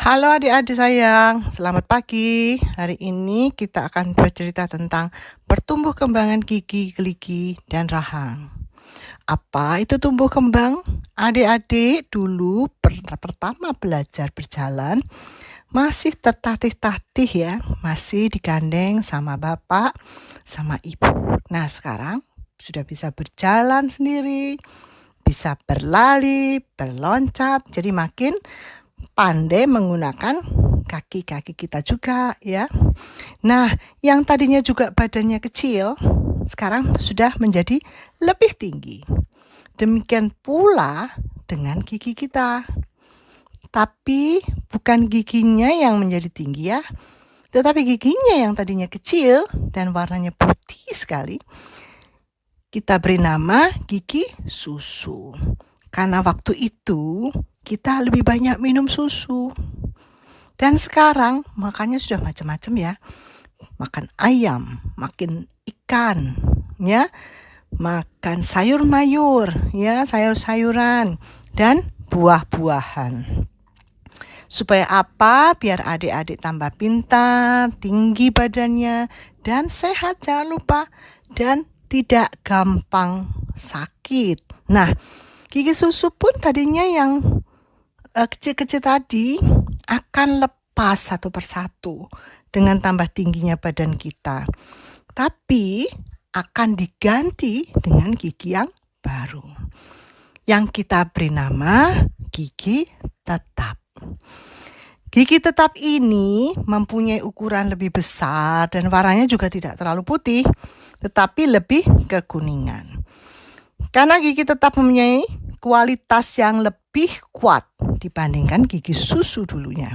Halo adik-adik sayang, selamat pagi. Hari ini kita akan bercerita tentang pertumbuh kembangan gigi, geligi, dan rahang. Apa itu tumbuh kembang? Adik-adik dulu pertama belajar berjalan masih tertatih-tatih ya, masih digandeng sama bapak, sama ibu. Nah sekarang sudah bisa berjalan sendiri, bisa berlari, berloncat, jadi makin pandai menggunakan kaki-kaki kita juga ya. Nah, yang tadinya juga badannya kecil, sekarang sudah menjadi lebih tinggi. Demikian pula dengan gigi kita. Tapi bukan giginya yang menjadi tinggi ya, tetapi giginya yang tadinya kecil dan warnanya putih sekali, kita beri nama gigi susu. Karena waktu itu kita lebih banyak minum susu. Dan sekarang makannya sudah macam-macam ya. Makan ayam, makan ikan, ya, makan sayur-mayur, ya, sayur-sayuran dan buah-buahan. Supaya apa? Biar adik-adik tambah pintar, tinggi badannya, dan sehat jangan lupa. Dan tidak gampang sakit. Nah, gigi susu pun tadinya yang kecil-kecil tadi akan lepas satu persatu dengan tambah tingginya badan kita. Tapi akan diganti dengan gigi yang baru. Yang kita beri nama gigi tetap. Gigi tetap ini mempunyai ukuran lebih besar dan warnanya juga tidak terlalu putih, tetapi lebih kekuningan. Karena gigi tetap mempunyai kualitas yang lebih kuat dibandingkan gigi susu dulunya.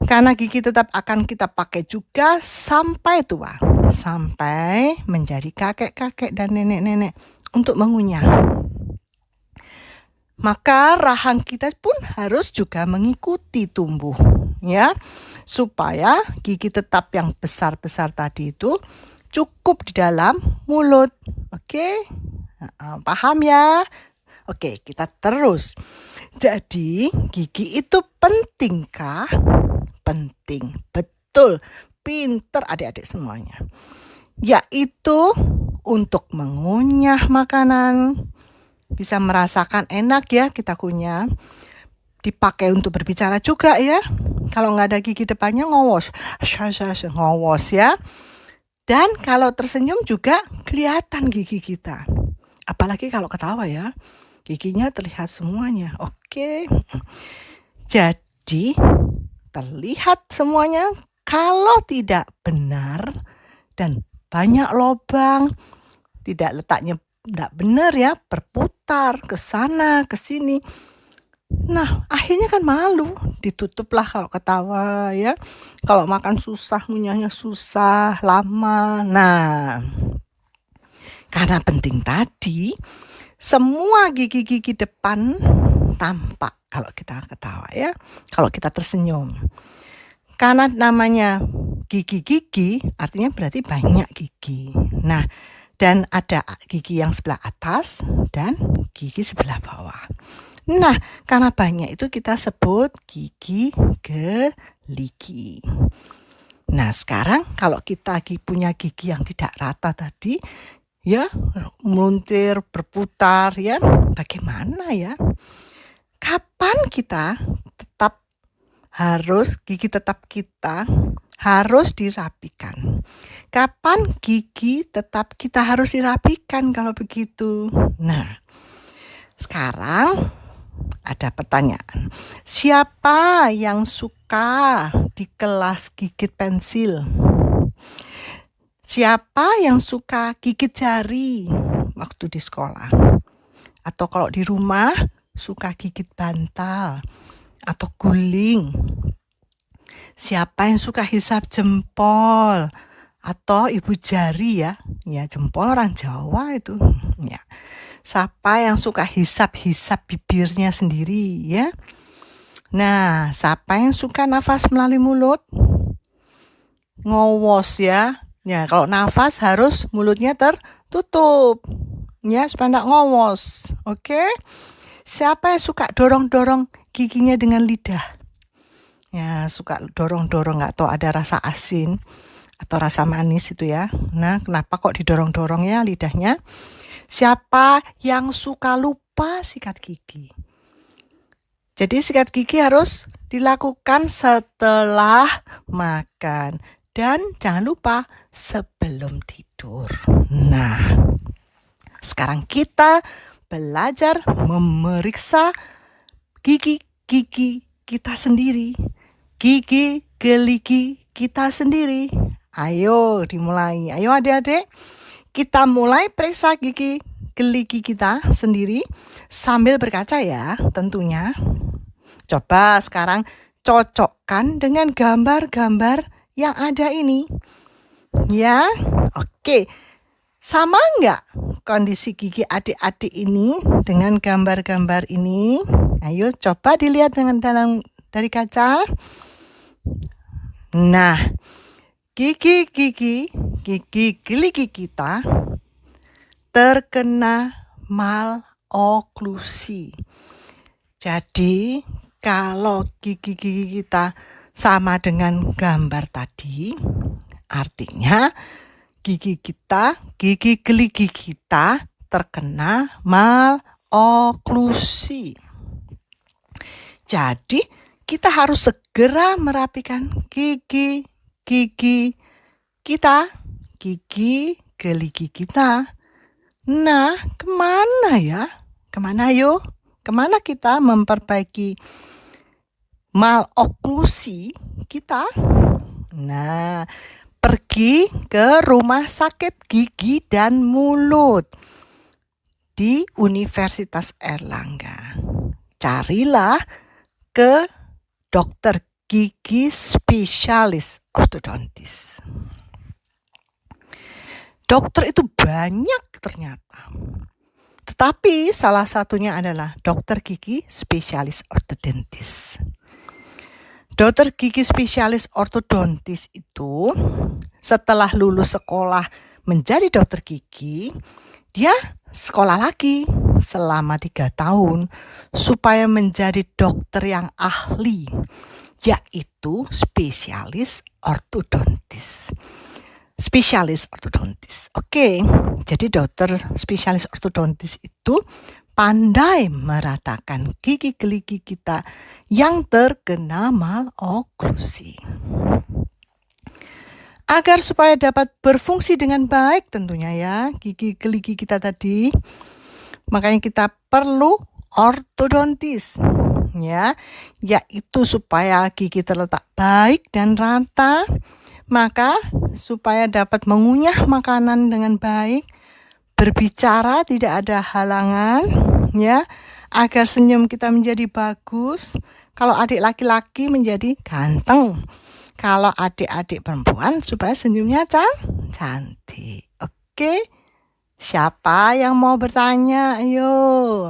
Karena gigi tetap akan kita pakai juga sampai tua, sampai menjadi kakek-kakek dan nenek-nenek untuk mengunyah. Maka rahang kita pun harus juga mengikuti tumbuh, ya, supaya gigi tetap yang besar-besar tadi itu cukup di dalam mulut. Oke, paham ya? Oke, kita terus. Jadi, gigi itu pentingkah? Penting, betul. Pinter adik-adik semuanya. Yaitu untuk mengunyah makanan. Bisa merasakan enak ya kita kunyah. Dipakai untuk berbicara juga ya. Kalau nggak ada gigi depannya ngowos. Ngowos ya. Dan kalau tersenyum juga kelihatan gigi kita. Apalagi kalau ketawa ya. Giginya terlihat semuanya. Oke. Jadi terlihat semuanya. Kalau tidak benar dan banyak lubang, tidak letaknya tidak benar ya, berputar ke sana ke sini. Nah, akhirnya kan malu, ditutuplah kalau ketawa ya. Kalau makan susah, ngunyahnya susah, lama. Nah, karena penting tadi, semua gigi-gigi depan tampak kalau kita ketawa ya, kalau kita tersenyum. Karena namanya gigi-gigi, artinya berarti banyak gigi. Nah, dan ada gigi yang sebelah atas dan gigi sebelah bawah. Nah, karena banyak itu kita sebut gigi geligi. Nah, sekarang kalau kita punya gigi yang tidak rata tadi, ya, meluntir, berputar, ya, bagaimana ya? Kapan kita gigi tetap kita harus dirapikan? Kapan gigi tetap kita harus dirapikan kalau begitu? Nah, sekarang ada pertanyaan. Siapa yang suka di kelas gigit pensil? Siapa yang suka gigit jari waktu di sekolah? Atau kalau di rumah suka gigit bantal atau guling? Siapa yang suka hisap jempol atau ibu jari ya? Ya, jempol orang Jawa itu. Ya. Siapa yang suka hisap-hisap bibirnya sendiri ya? Nah, siapa yang suka nafas melalui mulut? Ngowos ya. Ya, kalau nafas harus mulutnya tertutup. Ya, supaya enggak ngowos. Oke? Siapa yang suka dorong-dorong giginya dengan lidah? ya suka dorong-dorong, nggak tahu ada rasa asin atau rasa manis itu ya. Nah, kenapa kok didorong-dorong ya lidahnya? Siapa yang suka lupa sikat gigi? Jadi sikat gigi harus dilakukan setelah makan dan jangan lupa sebelum tidur. Nah, sekarang kita belajar memeriksa gigi-gigi kita sendiri. Gigi geligi kita sendiri. Ayo dimulai. Ayo adik-adik, kita mulai periksa gigi geligi kita sendiri sambil berkaca ya tentunya. Coba sekarang cocokkan dengan gambar-gambar yang ada ini. Ya, oke. Sama nggak kondisi gigi adik-adik ini dengan gambar-gambar ini? Ayo coba dilihat dari kaca. Nah, gigi geligi kita terkena maloklusi. Jadi, kalau gigi kita sama dengan gambar tadi, artinya gigi geligi kita terkena maloklusi. Jadi, kita harus segera merapikan gigi kita, gigi geligi kita. Nah, kemana ya? Kemana yuk? Kemana kita memperbaiki maloklusi kita? Nah, pergi ke rumah sakit gigi dan mulut di Universitas Airlangga. Carilah ke dokter gigi spesialis ortodontis. Dokter itu banyak ternyata. Tetapi salah satunya adalah dokter gigi spesialis ortodontis. Dokter gigi spesialis ortodontis itu setelah lulus sekolah menjadi dokter gigi, dia sekolah lagi selama 3 tahun supaya menjadi dokter yang ahli, yaitu spesialis ortodontis. Oke, jadi dokter spesialis ortodontis itu pandai meratakan gigi geligi kita yang terkena maloklusi. Agar supaya dapat berfungsi dengan baik tentunya ya gigi geligi kita tadi, makanya kita perlu ortodontis ya, yaitu supaya gigi terletak baik dan rata. Maka supaya dapat mengunyah makanan dengan baik, berbicara tidak ada halangan ya, agar senyum kita menjadi bagus. Kalau adik laki-laki menjadi ganteng, kalau adik-adik perempuan supaya senyumnya cantik. Oke, siapa yang mau bertanya? Ayo.